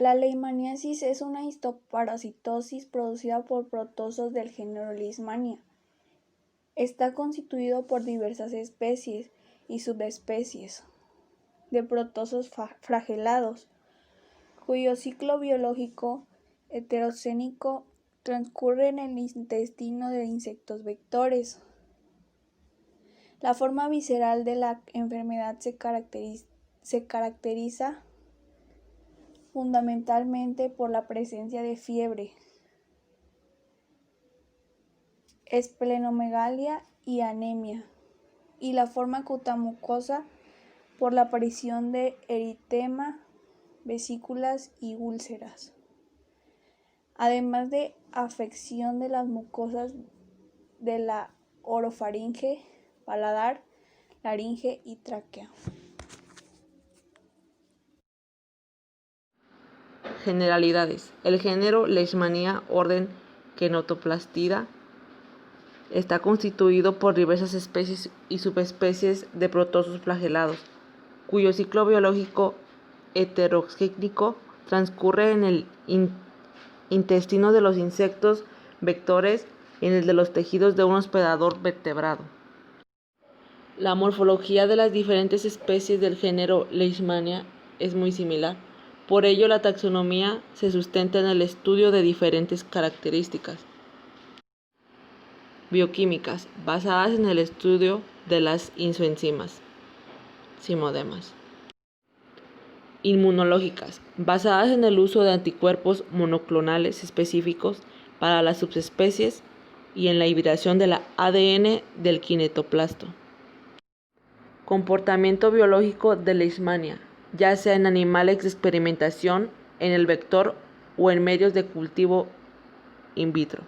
La leishmaniasis es una histoparasitosis producida por protozoos del género Leishmania. Está constituido por diversas especies y subespecies de protozoos flagelados, cuyo ciclo biológico heterogénico transcurre en el intestino de insectos vectores. La forma visceral de la enfermedad se caracteriza fundamentalmente por la presencia de fiebre, esplenomegalia y anemia, y la forma cutamucosa por la aparición de eritema, vesículas y úlceras, además de afección de las mucosas de la orofaringe, paladar, laringe y tráquea. Generalidades. El género Leishmania, orden Kenothoplastida, está constituido por diversas especies y subespecies de protozoos flagelados, cuyo ciclo biológico heterogénico transcurre en el intestino de los insectos vectores y en el de los tejidos de un hospedador vertebrado. La morfología de las diferentes especies del género Leishmania es muy similar. Por ello, la taxonomía se sustenta en el estudio de diferentes características bioquímicas basadas en el estudio de las isoenzimas, simodemas. Inmunológicas, basadas en el uso de anticuerpos monoclonales específicos para las subespecies y en la hibridación del ADN del kinetoplasto. Comportamiento biológico de Leishmania, ya sea en animales de experimentación, en el vector o en medios de cultivo in vitro.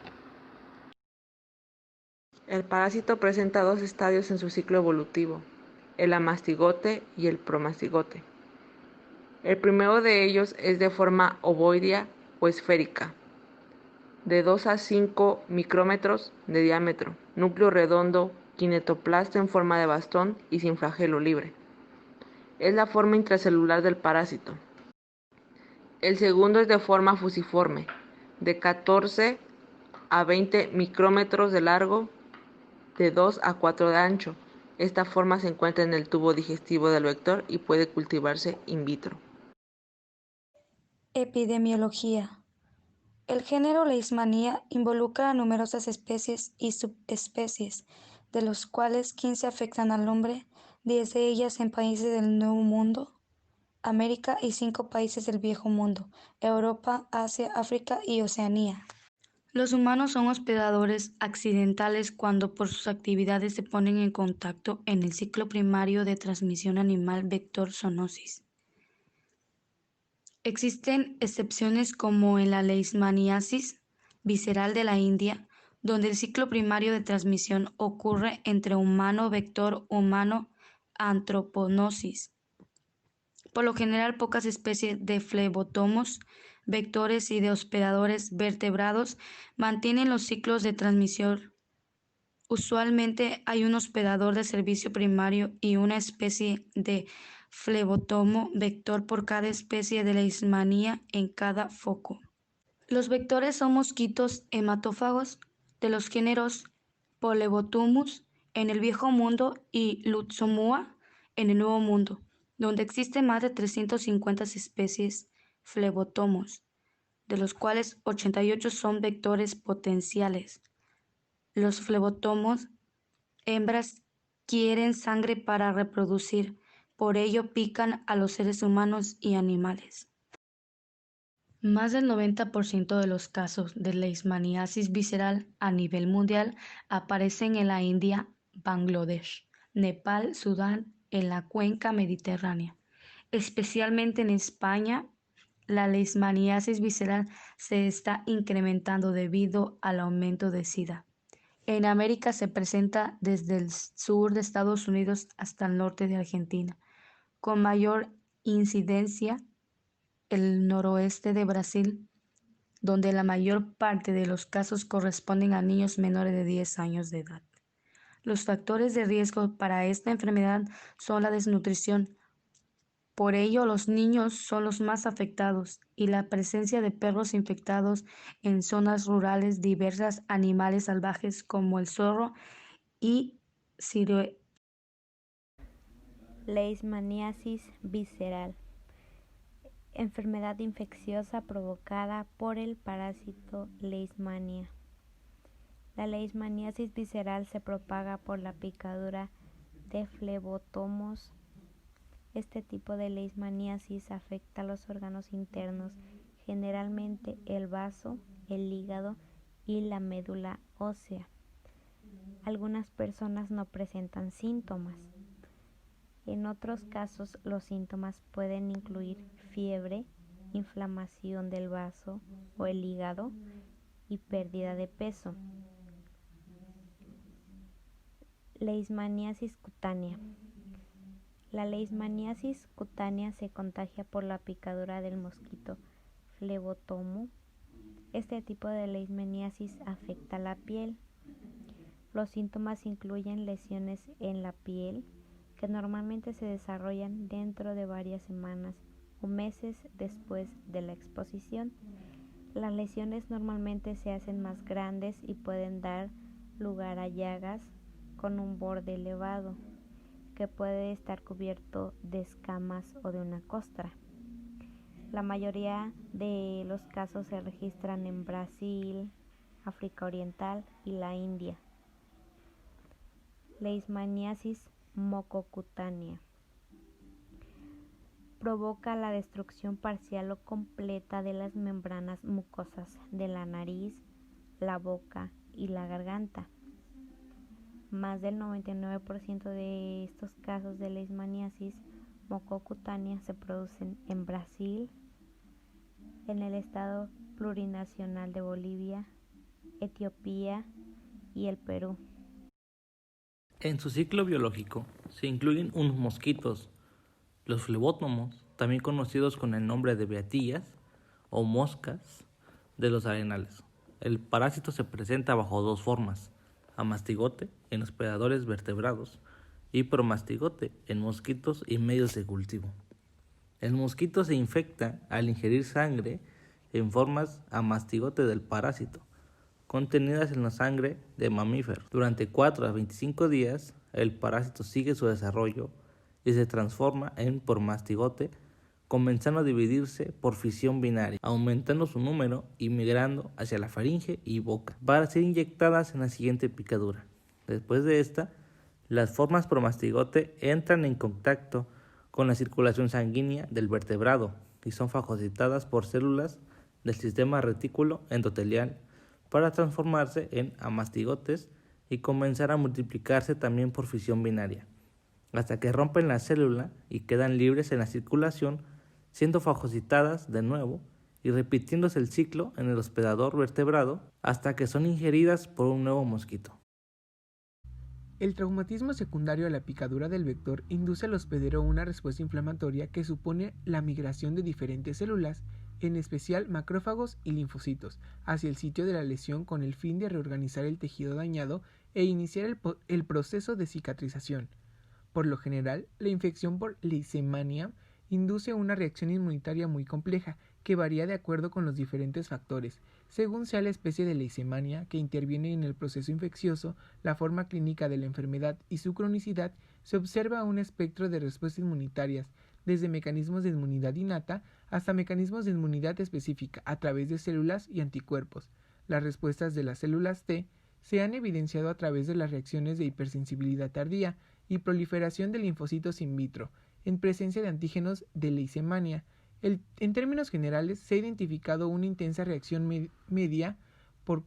El parásito presenta dos estadios en su ciclo evolutivo, el amastigote y el promastigote. El primero de ellos es de forma ovoidea o esférica, de 2 a 5 micrómetros de diámetro, núcleo redondo, kinetoplasto en forma de bastón y sin flagelo libre. Es la forma intracelular del parásito. El segundo es de forma fusiforme, de 14 a 20 micrómetros de largo, de 2 a 4 de ancho. Esta forma se encuentra en el tubo digestivo del vector y puede cultivarse in vitro. Epidemiología. El género Leishmania involucra a numerosas especies y subespecies, de los cuales 15 afectan al hombre, 10 de ellas en países del Nuevo Mundo, América y 5 países del Viejo Mundo, Europa, Asia, África y Oceanía. Los humanos son hospedadores accidentales cuando por sus actividades se ponen en contacto en el ciclo primario de transmisión animal vector zoonosis. Existen excepciones como en la leishmaniasis visceral de la India, donde el ciclo primario de transmisión ocurre entre humano vector humano antroponosis. Por lo general, pocas especies de flebotomos, vectores y de hospedadores vertebrados mantienen los ciclos de transmisión. Usualmente hay un hospedador de servicio primario y una especie de flebotomo vector por cada especie de Leishmania en cada foco. Los vectores son mosquitos hematófagos de los géneros Polebotomus en el Viejo Mundo y Lutzomua en el Nuevo Mundo, donde existen más de 350 especies flebotomos, de los cuales 88 son vectores potenciales. Los flebotomos hembras quieren sangre para reproducir, por ello pican a los seres humanos y animales. Más del 90% de los casos de leishmaniasis visceral a nivel mundial aparecen en la India, Bangladesh, Nepal, Sudán, en la cuenca mediterránea. Especialmente en España, la leishmaniasis visceral se está incrementando debido al aumento de SIDA. En América se presenta desde el sur de Estados Unidos hasta el norte de Argentina, con mayor incidencia el noroeste de Brasil, donde la mayor parte de los casos corresponden a niños menores de 10 años de edad. Los factores de riesgo para esta enfermedad son la desnutrición, Por ello, los niños son los más afectados y la presencia de perros infectados en zonas rurales, diversas animales salvajes como el zorro y ciruelo. Leishmaniasis visceral. Enfermedad infecciosa provocada por el parásito Leishmania. La leishmaniasis visceral se propaga por la picadura de flebotomos. Este tipo de leishmaniasis afecta a los órganos internos, generalmente el vaso, el hígado y la médula ósea. Algunas personas no presentan síntomas. En otros casos, los síntomas pueden incluir fiebre, inflamación del vaso o el hígado y pérdida de peso. Leishmaniasis cutánea. La leishmaniasis cutánea se contagia por la picadura del mosquito flebotomo. Este tipo de leishmaniasis afecta la piel. Los síntomas incluyen lesiones en la piel que normalmente se desarrollan dentro de varias semanas o meses después de la exposición. Las lesiones normalmente se hacen más grandes y pueden dar lugar a llagas con un borde elevado, que puede estar cubierto de escamas o de una costra. La mayoría de los casos se registran en Brasil, África Oriental y la India. Leishmaniasis mucocutánea. Provoca la destrucción parcial o completa de las membranas mucosas de la nariz, la boca y la garganta. Más del 99% de estos casos de leishmaniasis mucocutánea se producen en Brasil, en el estado plurinacional de Bolivia, Etiopía y el Perú. En su ciclo biológico se incluyen unos mosquitos, los flebótomos, también conocidos con el nombre de beatillas o moscas de los arenales. El parásito se presenta bajo dos formas: amastigote en hospedadores vertebrados y promastigote en mosquitos y medios de cultivo. El mosquito se infecta al ingerir sangre en formas amastigote del parásito, contenidas en la sangre de mamíferos. Durante 4 a 25 días, el parásito sigue su desarrollo y se transforma en promastigote, comenzando a dividirse por fisión binaria, aumentando su número y migrando hacia la faringe y boca, para ser inyectadas en la siguiente picadura. Después de esta, las formas promastigote entran en contacto con la circulación sanguínea del vertebrado y son fagocitadas por células del sistema retículo endotelial para transformarse en amastigotes y comenzar a multiplicarse también por fisión binaria, hasta que rompen la célula y quedan libres en la circulación, siendo fagocitadas de nuevo y repitiéndose el ciclo en el hospedador vertebrado hasta que son ingeridas por un nuevo mosquito. El traumatismo secundario a la picadura del vector induce al hospedero una respuesta inflamatoria que supone la migración de diferentes células, en especial macrófagos y linfocitos, hacia el sitio de la lesión con el fin de reorganizar el tejido dañado e iniciar el proceso de cicatrización. Por lo general, la infección por Leishmania induce una reacción inmunitaria muy compleja que varía de acuerdo con los diferentes factores. Según sea la especie de Leishmania que interviene en el proceso infeccioso, la forma clínica de la enfermedad y su cronicidad, se observa un espectro de respuestas inmunitarias, desde mecanismos de inmunidad innata hasta mecanismos de inmunidad específica a través de células y anticuerpos. Las respuestas de las células T se han evidenciado a través de las reacciones de hipersensibilidad tardía y proliferación de linfocitos in vitro, en presencia de antígenos de Leishmania. En términos generales, se ha identificado una intensa reacción media por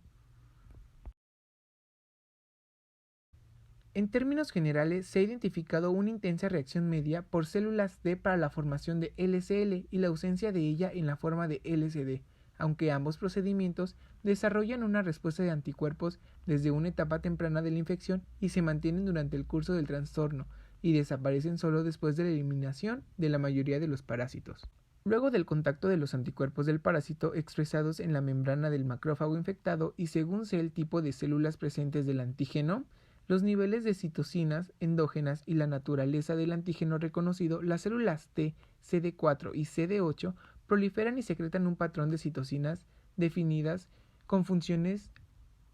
células T para la formación de LCL y la ausencia de ella en la forma de LCD, aunque ambos procedimientos desarrollan una respuesta de anticuerpos desde una etapa temprana de la infección y se mantienen durante el curso del trastorno y desaparecen solo después de la eliminación de la mayoría de los parásitos. Luego del contacto de los anticuerpos del parásito expresados en la membrana del macrófago infectado y según sea el tipo de células presentes del antígeno, los niveles de citocinas endógenas y la naturaleza del antígeno reconocido, las células T, CD4 y CD8 proliferan y secretan un patrón de citocinas definidas con funciones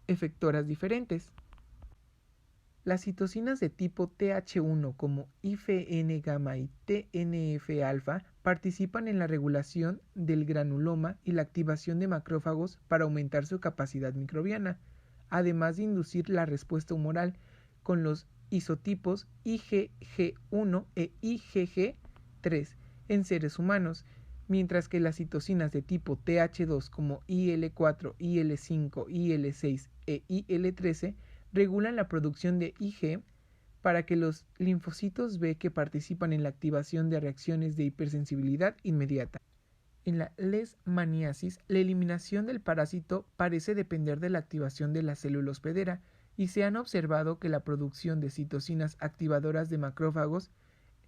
efectoras diferentes. Las citocinas de tipo Th1 como IFN gamma y TNF alfa participan en la regulación del granuloma y la activación de macrófagos para aumentar su capacidad microbiana, además de inducir la respuesta humoral con los isotipos IgG1 e IgG3 en seres humanos, mientras que las citocinas de tipo Th2 como IL4, IL5, IL6 e IL13 regulan la producción de Ig para que los linfocitos B que participan en la activación de reacciones de hipersensibilidad inmediata. En la leishmaniasis, la eliminación del parásito parece depender de la activación de la célula hospedera y se han observado que la producción de citocinas activadoras de macrófagos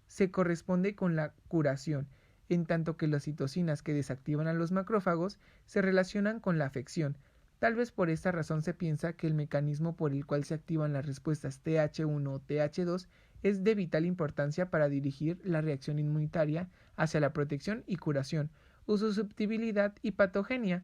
se corresponde con la curación, en tanto que las citocinas que desactivan a los macrófagos se relacionan con la afección. Tal vez por esta razón se piensa que el mecanismo por el cual se activan las respuestas Th1 o Th2 es de vital importancia para dirigir la reacción inmunitaria hacia la protección y curación, o susceptibilidad y patogenia.